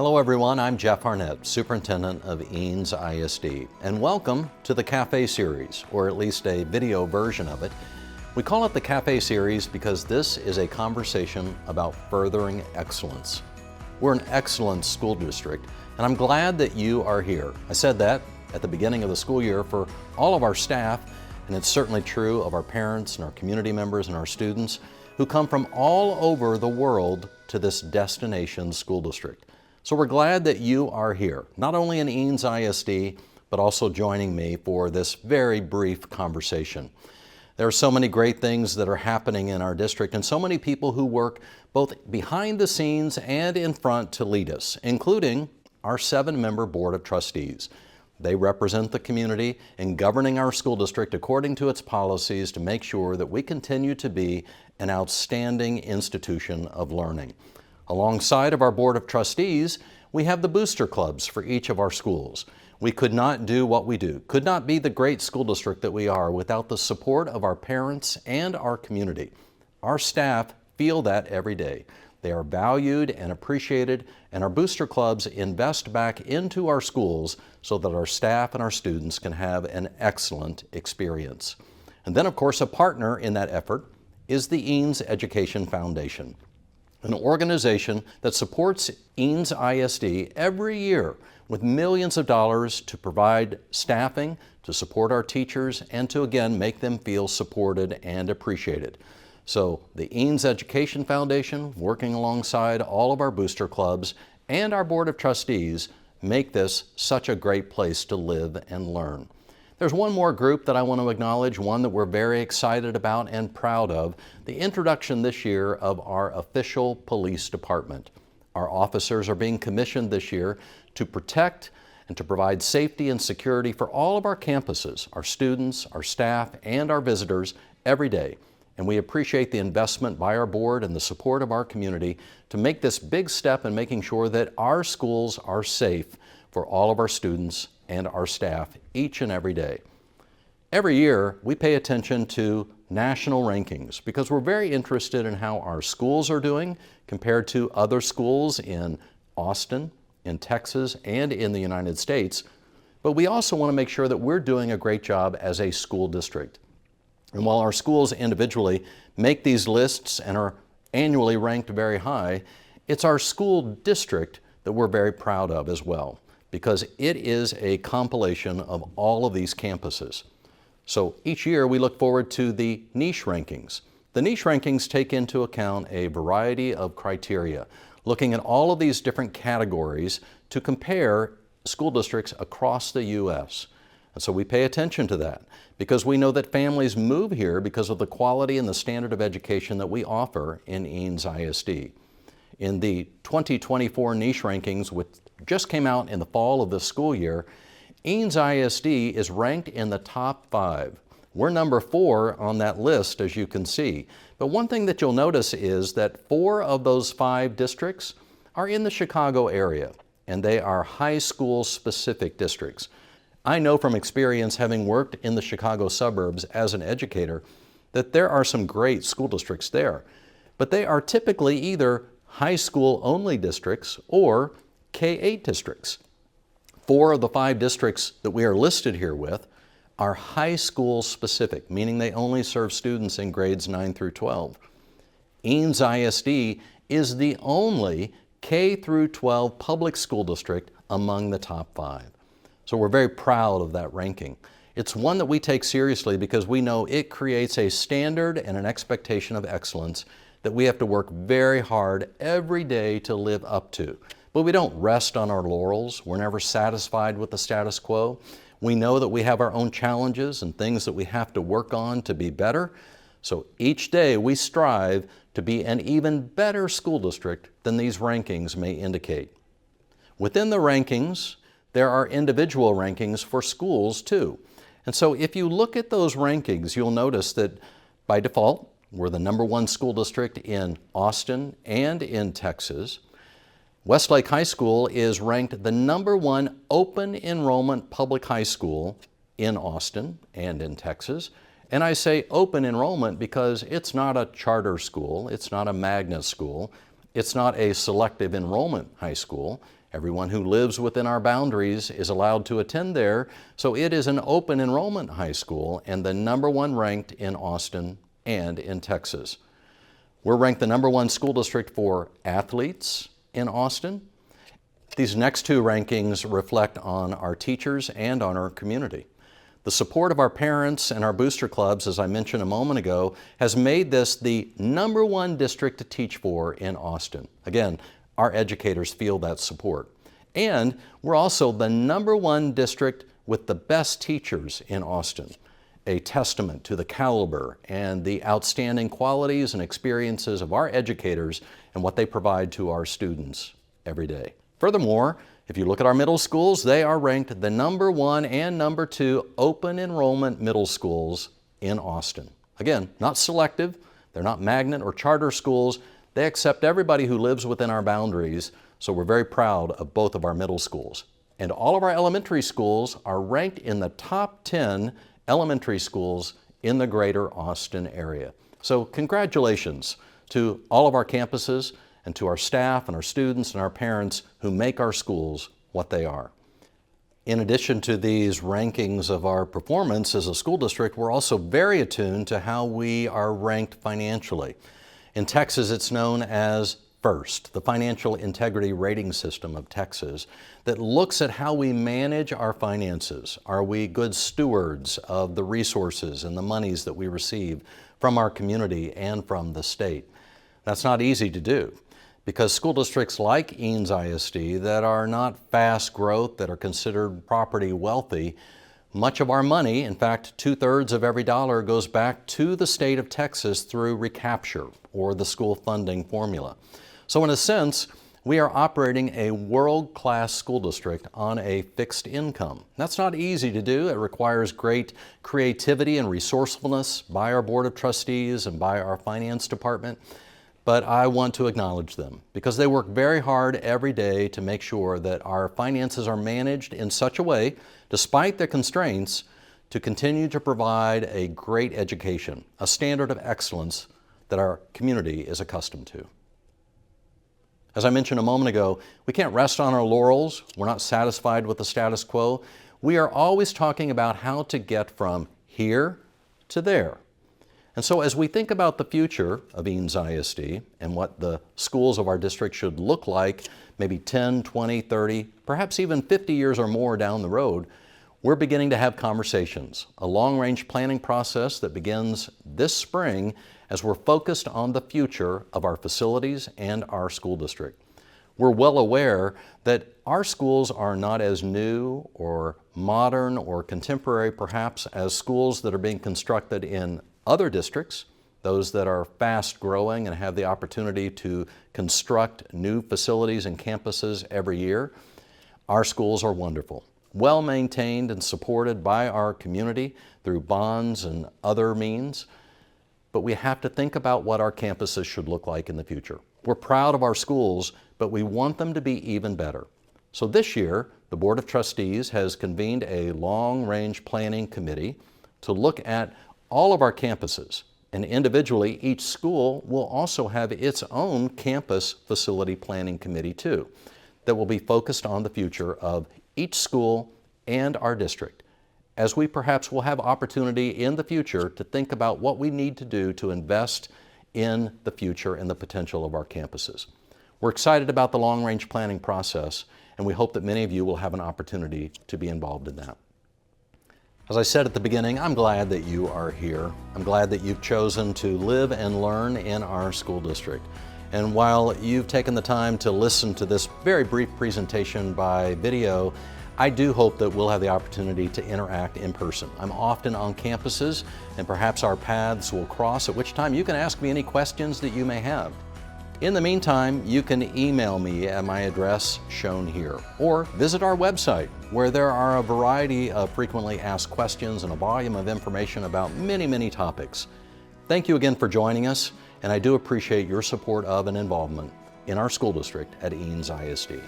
Hello everyone, I'm Jeff Arnett, Superintendent of Eanes ISD, and welcome to the C.A.F.E series, or at least a video version of it. We call it the C.A.F.E series because this is a conversation about furthering excellence. We're an excellent school district, and I'm glad that you are here. I said that at the beginning of the school year for all of our staff, and it's certainly true of our parents and our community members and our students who come from all over the world to this destination school district. So we're glad that you are here, not only in Eanes ISD, but also joining me for this very brief conversation. There are so many great things that are happening in our district and so many people who work both behind the scenes and in front to lead us, including our 7-member Board of Trustees. They represent the community in governing our school district according to its policies to make sure that we continue to be an outstanding institution of learning. Alongside of our Board of Trustees, we have the booster clubs for each of our schools. We could not do what we do, could not be the great school district that we are without the support of our parents and our community. Our staff feel that every day. They are valued and appreciated, and our booster clubs invest back into our schools so that our staff and our students can have an excellent experience. And then, of course, a partner in that effort is the Eanes Education Foundation, an organization that supports Eanes ISD every year with millions of dollars to provide staffing, to support our teachers, and to again make them feel supported and appreciated. So the Eanes Education Foundation, working alongside all of our booster clubs and our Board of Trustees, make this such a great place to live and learn. There's one more group that I want to acknowledge, one that we're very excited about and proud of, the introduction this year of our official police department. Our officers are being commissioned this year to protect and to provide safety and security for all of our campuses, our students, our staff, and our visitors every day. And we appreciate the investment by our board and the support of our community to make this big step in making sure that our schools are safe for all of our students and our staff each and every day. Every year, we pay attention to national rankings because we're very interested in how our schools are doing compared to other schools in Austin, in Texas, and in the United States. But we also want to make sure that we're doing a great job as a school district. And while our schools individually make these lists and are annually ranked very high, it's our school district that we're very proud of as well, because it is a compilation of all of these campuses. So each year we look forward to the niche rankings. The niche rankings take into account a variety of criteria, looking at all of these different categories to compare school districts across the U.S. And so we pay attention to that because we know that families move here because of the quality and the standard of education that we offer in Eanes ISD. In the 2024 niche rankings, which just came out in the fall of this school year, Eanes ISD is ranked in the top 5. We're number 4 on that list, as you can see. But one thing that you'll notice is that 4 of those 5 districts are in the Chicago area, and they are high school specific districts. I know from experience, having worked in the Chicago suburbs as an educator, that there are some great school districts there, but they are typically either high school only districts or K-8 districts. 4 of the 5 districts that we are listed here with are high school specific, meaning they only serve students in grades 9 through 12. Eanes ISD is the only K through 12 public school district among the top 5. So we're very proud of that ranking. It's one that we take seriously because we know it creates a standard and an expectation of excellence that we have to work very hard every day to live up to. But we don't rest on our laurels. We're never satisfied with the status quo. We know that we have our own challenges and things that we have to work on to be better. So each day we strive to be an even better school district than these rankings may indicate. Within the rankings, there are individual rankings for schools too. And so if you look at those rankings, you'll notice that by default, we're the number 1 school district in Austin and in Texas. Westlake High School is ranked the number 1 open enrollment public high school in Austin and in Texas. And I say open enrollment because it's not a charter school, it's not a magnet school, it's not a selective enrollment high school. Everyone who lives within our boundaries is allowed to attend there, so it is an open enrollment high school and the #1 ranked in Austin and in Texas. We're ranked the #1 school district for athletes in Austin. These next two rankings reflect on our teachers and on our community. The support of our parents and our booster clubs, as I mentioned a moment ago, has made this the #1 district to teach for in Austin. Again, our educators feel that support. And we're also the #1 district with the best teachers in Austin, a testament to the caliber and the outstanding qualities and experiences of our educators and what they provide to our students every day. Furthermore, if you look at our middle schools, they are ranked the #1 and #2 open enrollment middle schools in Austin. Again, not selective, they're not magnet or charter schools. They accept everybody who lives within our boundaries, so we're very proud of both of our middle schools. And all of our elementary schools are ranked in the top 10 elementary schools in the greater Austin area. So congratulations to all of our campuses and to our staff and our students and our parents who make our schools what they are. In addition to these rankings of our performance as a school district, we're also very attuned to how we are ranked financially. In Texas, it's known as FIRST, the Financial Integrity Rating System of Texas, that looks at how we manage our finances. Are we good stewards of the resources and the monies that we receive from our community and from the state? That's not easy to do because school districts like Eanes ISD that are not fast growth, that are considered property wealthy, much of our money, in fact, 2/3 of every dollar goes back to the state of Texas through recapture or the school funding formula. So in a sense, we are operating a world-class school district on a fixed income. That's not easy to do. It requires great creativity and resourcefulness by our Board of Trustees and by our finance department. But I want to acknowledge them because they work very hard every day to make sure that our finances are managed in such a way, despite the constraints, to continue to provide a great education, a standard of excellence that our community is accustomed to. As I mentioned a moment ago, we can't rest on our laurels. We're not satisfied with the status quo. We are always talking about how to get from here to there. And so as we think about the future of Eanes ISD and what the schools of our district should look like maybe 10, 20, 30, perhaps even 50 years or more down the road, we're beginning to have conversations, a long-range planning process that begins this spring as we're focused on the future of our facilities and our school district. We're well aware that our schools are not as new or modern or contemporary perhaps as schools that are being constructed in other districts, those that are fast growing and have the opportunity to construct new facilities and campuses every year. Our schools are wonderful, well maintained and supported by our community through bonds and other means. But we have to think about what our campuses should look like in the future. We're proud of our schools, but we want them to be even better. So this year, the Board of Trustees has convened a long-range planning committee to look at all of our campuses, and individually, each school will also have its own campus facility planning committee too, that will be focused on the future of each school and our district, as we perhaps will have opportunity in the future to think about what we need to do to invest in the future and the potential of our campuses. We're excited about the long-range planning process, and we hope that many of you will have an opportunity to be involved in that. As I said at the beginning, I'm glad that you are here. I'm glad that you've chosen to live and learn in our school district. And while you've taken the time to listen to this very brief presentation by video, I do hope that we'll have the opportunity to interact in person. I'm often on campuses, and perhaps our paths will cross, at which time you can ask me any questions that you may have. In the meantime, you can email me at my address shown here, or visit our website where there are a variety of frequently asked questions and a volume of information about many, many topics. Thank you again for joining us, and I do appreciate your support of and involvement in our school district at Eanes ISD.